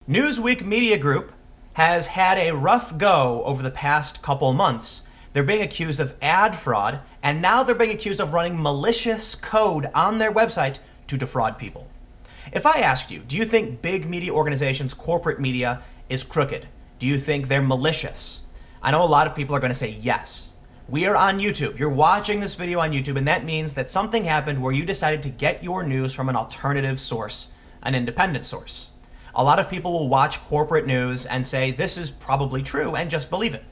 Newsweek Media Group has had a rough go over the past couple months. They're being accused of ad fraud, and now they're being accused of running malicious code on their website to defraud people. If I asked you, do you think big media organizations, corporate media, is crooked? Do you think they're malicious? I know a lot of people are going to say yes. We are on YouTube. You're watching this video on YouTube, and that means that something happened where you decided to get your news from an alternative source, an independent source. A lot of people will watch corporate news and say, this is probably true, and just believe it.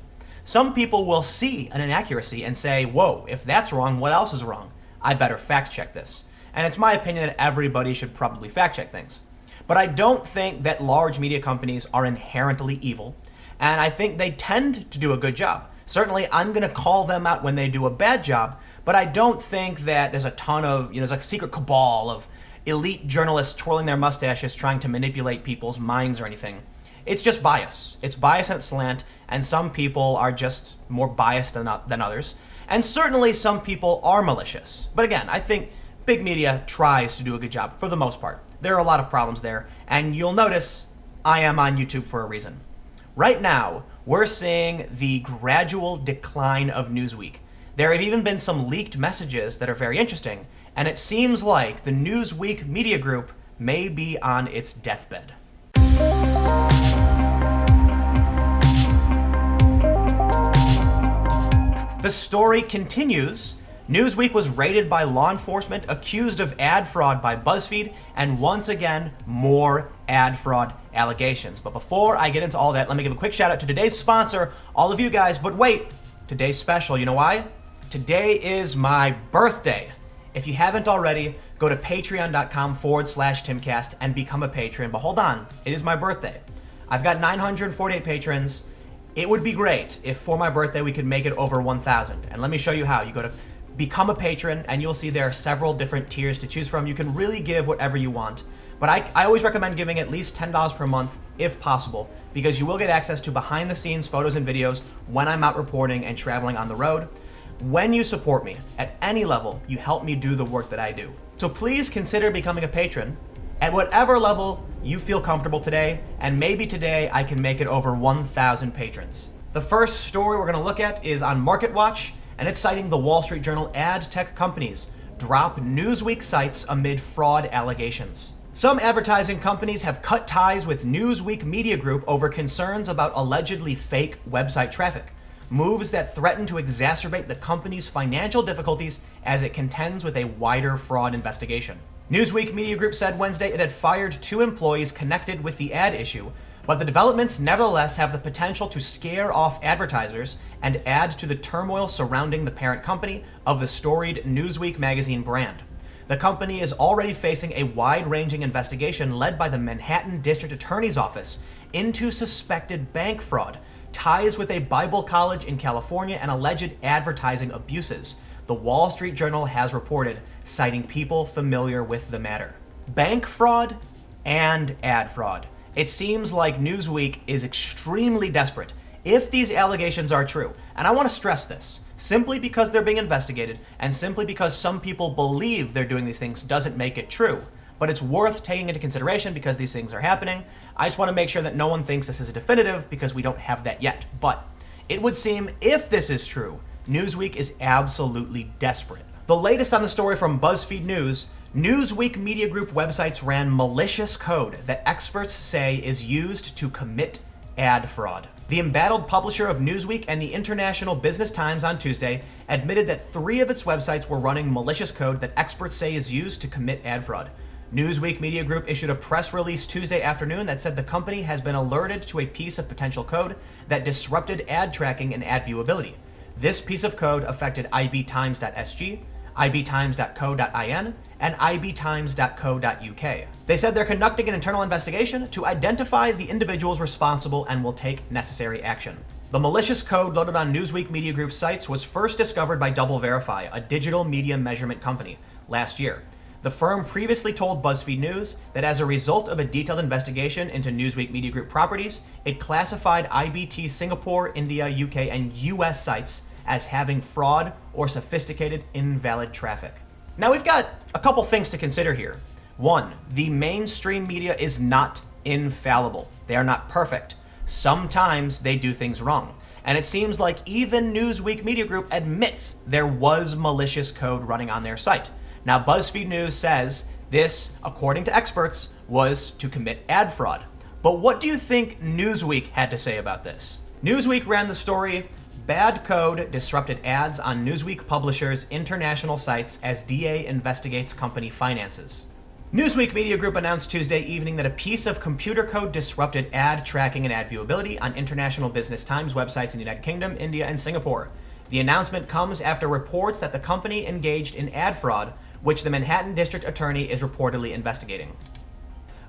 Some people will see an inaccuracy and say, whoa, if that's wrong, what else is wrong? I better fact check this. And it's my opinion that everybody should probably fact check things. But I don't think that large media companies are inherently evil, and I think they tend to do a good job. Certainly, I'm going to call them out when they do a bad job, but I don't think that there's a ton of, there's like a secret cabal of elite journalists twirling their mustaches trying to manipulate people's minds or anything. It's just bias. It's bias and it's slant, and some people are just more biased than others. And certainly some people are malicious. But again, I think big media tries to do a good job for the most part. There are a lot of problems there, and you'll notice I am on YouTube for a reason. Right now, we're seeing the gradual decline of Newsweek. There have even been some leaked messages that are very interesting, and it seems like the Newsweek Media Group may be on its deathbed. The story continues. Newsweek was raided by law enforcement, accused of ad fraud by BuzzFeed, and once again, more ad fraud allegations. But before I get into all that, let me give a quick shout out to today's sponsor, all of you guys. But wait, today's special. You know why? Today is my birthday. If you haven't already, go to patreon.com/Timcast and become a patron. But hold on, it is my birthday. I've got 948 patrons. It would be great if for my birthday we could make it over 1,000. And let me show you how. You go to become a patron, and you'll see there are several different tiers to choose from. You can really give whatever you want. But I always recommend giving at least $10 per month if possible, because you will get access to behind the scenes photos and videos when I'm out reporting and traveling on the road. When you support me at any level, you help me do the work that I do. So please consider becoming a patron at whatever level you feel comfortable today, and maybe today I can make it over 1,000 patrons. The first story we're going to look at is on MarketWatch, and it's citing the Wall Street Journal ad tech companies drop Newsweek sites amid fraud allegations. Some advertising companies have cut ties with Newsweek Media Group over concerns about allegedly fake website traffic, moves that threaten to exacerbate the company's financial difficulties as it contends with a wider fraud investigation. Newsweek Media Group said Wednesday it had fired 2 employees connected with the ad issue, but the developments nevertheless have the potential to scare off advertisers and add to the turmoil surrounding the parent company of the storied Newsweek magazine brand. The company is already facing a wide-ranging investigation led by the Manhattan District Attorney's Office into suspected bank fraud, ties with a Bible college in California, and alleged advertising abuses, the Wall Street Journal has reported, citing people familiar with the matter. Bank fraud and ad fraud. It seems like Newsweek is extremely desperate if these allegations are true. And I want to stress this. Simply because they're being investigated and simply because some people believe they're doing these things doesn't make it true. But it's worth taking into consideration because these things are happening. I just want to make sure that no one thinks this is definitive because we don't have that yet. But it would seem if this is true, Newsweek is absolutely desperate. The latest on the story from BuzzFeed News, Newsweek Media Group websites ran malicious code that experts say is used to commit ad fraud. The embattled publisher of Newsweek and the International Business Times on Tuesday admitted that 3 of its websites were running malicious code that experts say is used to commit ad fraud. Newsweek Media Group issued a press release Tuesday afternoon that said the company has been alerted to a piece of potential code that disrupted ad tracking and ad viewability. This piece of code affected ibtimes.sg, ibtimes.co.in, and ibtimes.co.uk. They said they're conducting an internal investigation to identify the individuals responsible and will take necessary action. The malicious code loaded on Newsweek Media Group's sites was first discovered by DoubleVerify, a digital media measurement company, last year. The firm previously told BuzzFeed News that as a result of a detailed investigation into Newsweek Media Group properties, it classified IBT Singapore, India, UK, and US sites as having fraud or sophisticated invalid traffic. Now we've got a couple things to consider here. One, the mainstream media is not infallible. They are not perfect. Sometimes they do things wrong. And it seems like even Newsweek Media Group admits there was malicious code running on their site. Now, BuzzFeed News says this, according to experts, was to commit ad fraud. But what do you think Newsweek had to say about this? Newsweek ran the story, "Bad code disrupted ads on Newsweek publishers' international sites as DA investigates company finances." Newsweek Media Group announced Tuesday evening that a piece of computer code disrupted ad tracking and ad viewability on International Business Times websites in the United Kingdom, India, and Singapore. The announcement comes after reports that the company engaged in ad fraud, which the Manhattan District Attorney is reportedly investigating.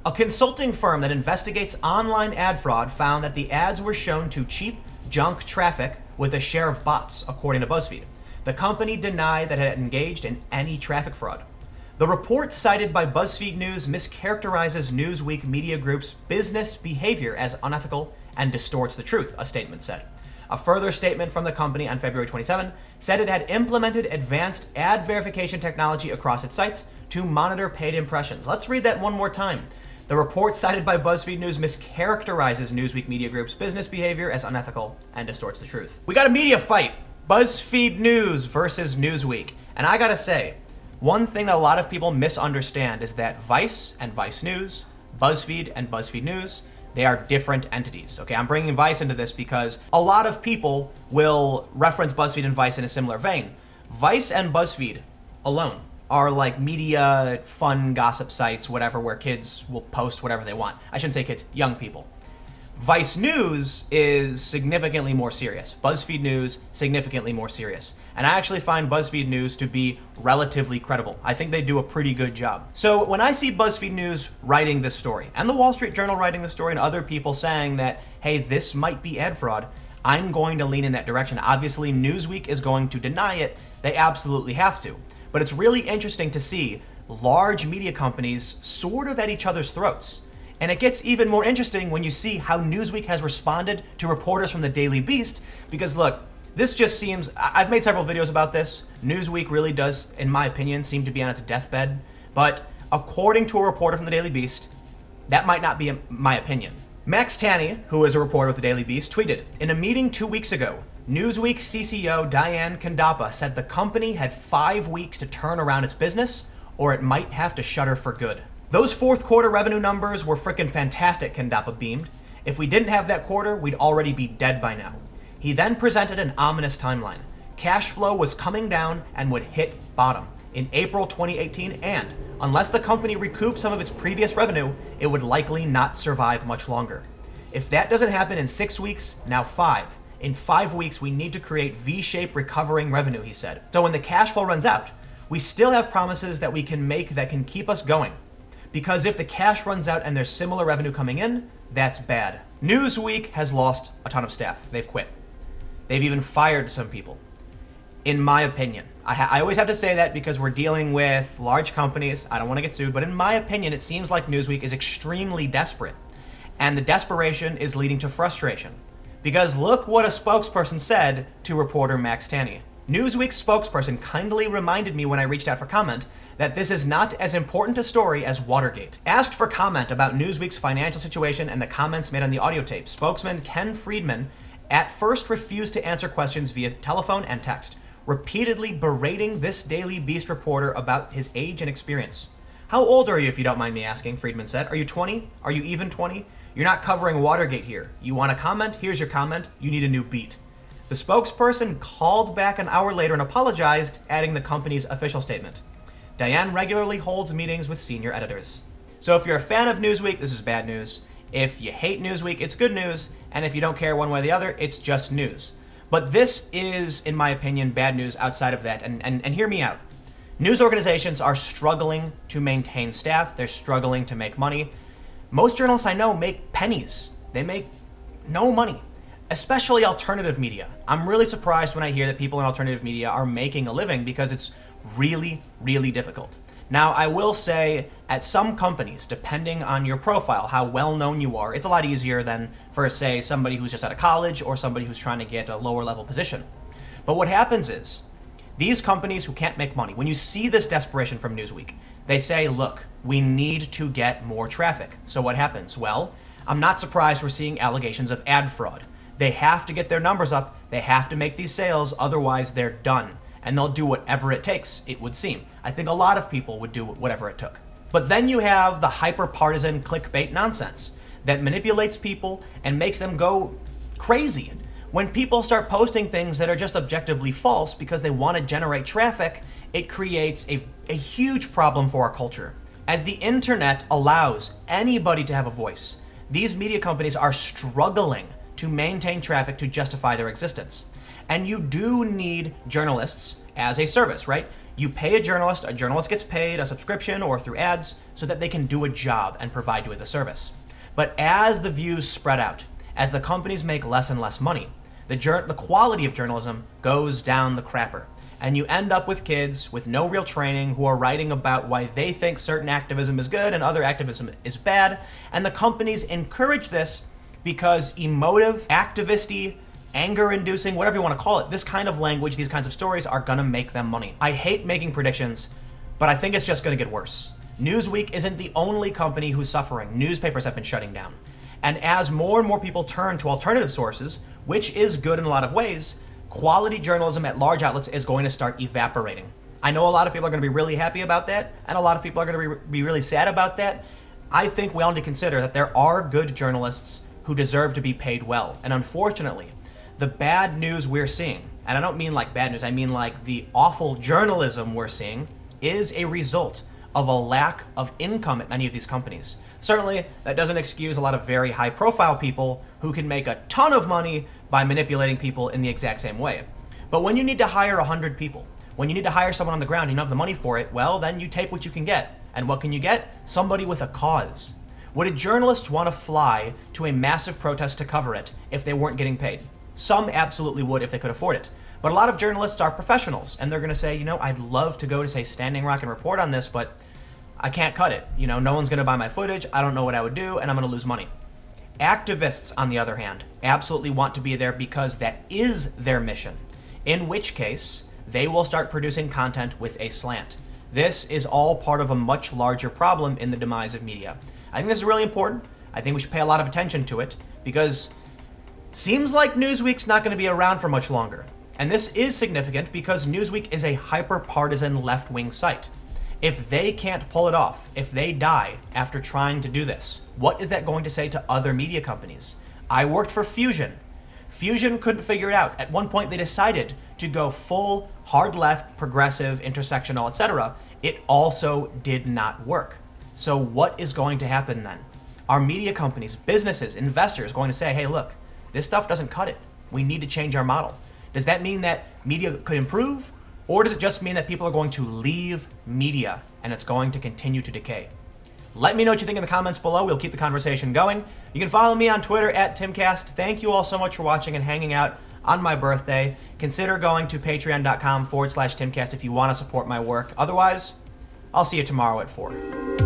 A consulting firm that investigates online ad fraud found that the ads were shown to cheap junk traffic with a share of bots, according to BuzzFeed. The company denied that it had engaged in any traffic fraud. The report cited by BuzzFeed News mischaracterizes Newsweek Media Group's business behavior as unethical and distorts the truth, a statement said. A further statement from the company on February 27 said it had implemented advanced ad verification technology across its sites to monitor paid impressions. Let's read that one more time. The report cited by BuzzFeed News mischaracterizes Newsweek Media Group's business behavior as unethical and distorts the truth. We got a media fight. BuzzFeed News versus Newsweek. And I gotta say, one thing that a lot of people misunderstand is that Vice and Vice News, BuzzFeed and BuzzFeed News, they are different entities. Okay, I'm bringing Vice into this because a lot of people will reference BuzzFeed and Vice in a similar vein. Vice and BuzzFeed alone are like media, fun gossip sites, whatever, where kids will post whatever they want. I shouldn't say kids, young people. Vice News is significantly more serious. BuzzFeed News, significantly more serious. And I actually find BuzzFeed News to be relatively credible. I think they do a pretty good job. So when I see BuzzFeed News writing this story, and the Wall Street Journal writing the story, and other people saying that, hey, this might be ad fraud, I'm going to lean in that direction. Obviously, Newsweek is going to deny it. They absolutely have to. But it's really interesting to see large media companies sort of at each other's throats. And it gets even more interesting when you see how Newsweek has responded to reporters from the Daily Beast, because look, this just seems, I've made several videos about this. Newsweek really does, in my opinion, seem to be on its deathbed. But according to a reporter from the Daily Beast, that might not be my opinion. Max Tanney, who is a reporter with the Daily Beast, tweeted, "In a meeting 2 weeks ago, Newsweek CCO Diane Kandapa said the company had 5 weeks to turn around its business, or it might have to shutter for good." Those fourth quarter revenue numbers were frickin' fantastic, Kandapa beamed. "If we didn't have that quarter, we'd already be dead by now." He then presented an ominous timeline. Cash flow was coming down and would hit bottom in April 2018, and unless the company recouped some of its previous revenue, it would likely not survive much longer. "If that doesn't happen in 6 weeks, now 5. In 5 weeks, we need to create V-shaped recovering revenue," he said. "So when the cash flow runs out, we still have promises that we can make that can keep us going. Because if the cash runs out and there's similar revenue coming in, that's bad." Newsweek has lost a ton of staff. They've quit. They've even fired some people. In my opinion, I always have to say that because we're dealing with large companies. I don't want to get sued, but in my opinion, it seems like Newsweek is extremely desperate. And the desperation is leading to frustration. Because look what a spokesperson said to reporter Max Tanney. Newsweek's spokesperson kindly reminded me when I reached out for comment that this is not as important a story as Watergate. Asked for comment about Newsweek's financial situation and the comments made on the audio tape, spokesman Ken Friedman at first refused to answer questions via telephone and text, repeatedly berating this Daily Beast reporter about his age and experience. "How old are you, if you don't mind me asking?" Friedman said. "Are you 20? Are you even 20? You're not covering Watergate here. You want a comment? Here's your comment. You need a new beat." The spokesperson called back an hour later and apologized, adding the company's official statement. Diane regularly holds meetings with senior editors. So if you're a fan of Newsweek, this is bad news. If you hate Newsweek, it's good news. And if you don't care one way or the other, it's just news. But this is, in my opinion, bad news outside of that. And hear me out. News organizations are struggling to maintain staff. They're struggling to make money. Most journalists I know make pennies. They make no money, especially alternative media. I'm really surprised when I hear that people in alternative media are making a living because it's really, really difficult. Now, I will say at some companies, depending on your profile, how well known you are, it's a lot easier than for, say, somebody who's just out of college or somebody who's trying to get a lower level position. But what happens is these companies who can't make money, when you see this desperation from Newsweek, they say, look, we need to get more traffic. So what happens? Well, I'm not surprised we're seeing allegations of ad fraud. They have to get their numbers up, they have to make these sales, otherwise they're done. And they'll do whatever it takes, it would seem. I think a lot of people would do whatever it took. But then you have the hyper-partisan clickbait nonsense that manipulates people and makes them go crazy. When people start posting things that are just objectively false because they want to generate traffic, it creates a huge problem for our culture. As the internet allows anybody to have a voice, these media companies are struggling to maintain traffic to justify their existence. And you do need journalists as a service, right? You pay a journalist gets paid a subscription or through ads so that they can do a job and provide you with a service. But as the views spread out, as the companies make less and less money, the quality of journalism goes down the crapper. And you end up with kids with no real training who are writing about why they think certain activism is good and other activism is bad. And the companies encourage this because emotive, activisty, anger-inducing, whatever you want to call it, this kind of language, these kinds of stories are gonna make them money. I hate making predictions, but I think it's just gonna get worse. Newsweek isn't the only company who's suffering. Newspapers have been shutting down. And as more and more people turn to alternative sources, which is good in a lot of ways, quality journalism at large outlets is going to start evaporating. I know a lot of people are going to be really happy about that, and a lot of people are going to be really sad about that. I think we all need to consider that there are good journalists who deserve to be paid well. And unfortunately, the bad news we're seeing, and I don't mean like bad news, I mean like the awful journalism we're seeing, is a result of a lack of income at many of these companies. Certainly, that doesn't excuse a lot of very high-profile people who can make a ton of money by manipulating people in the exact same way. But when you need to hire 100 people, when you need to hire someone on the ground and you don't have the money for it, well, then you take what you can get. And what can you get? Somebody with a cause. Would a journalist want to fly to a massive protest to cover it if they weren't getting paid? Some absolutely would if they could afford it. But a lot of journalists are professionals, and they're going to say, you know, I'd love to go to, say, Standing Rock and report on this, but I can't cut it. You know, no one's going to buy my footage, I don't know what I would do, and I'm going to lose money. Activists, on the other hand, absolutely want to be there because that is their mission, in which case they will start producing content with a slant. This is all part of a much larger problem in the demise of media. I think this is really important. I think we should pay a lot of attention to it because seems like Newsweek's not going to be around for much longer. And this is significant because Newsweek is a hyper-partisan left-wing site. If they can't pull it off, if they die after trying to do this, what is that going to say to other media companies? I worked for Fusion. Fusion couldn't figure it out. At one point they decided to go full hard left, progressive, intersectional, etc. It also did not work. So what is going to happen then? Are media companies, businesses, investors going to say, hey, look, this stuff doesn't cut it. We need to change our model. Does that mean that media could improve? Or does it just mean that people are going to leave media and it's going to continue to decay? Let me know what you think in the comments below. We'll keep the conversation going. You can follow me on Twitter @TimCast. Thank you all so much for watching and hanging out on my birthday. Consider going to patreon.com/TimCast if you want to support my work. Otherwise, I'll see you tomorrow at 4.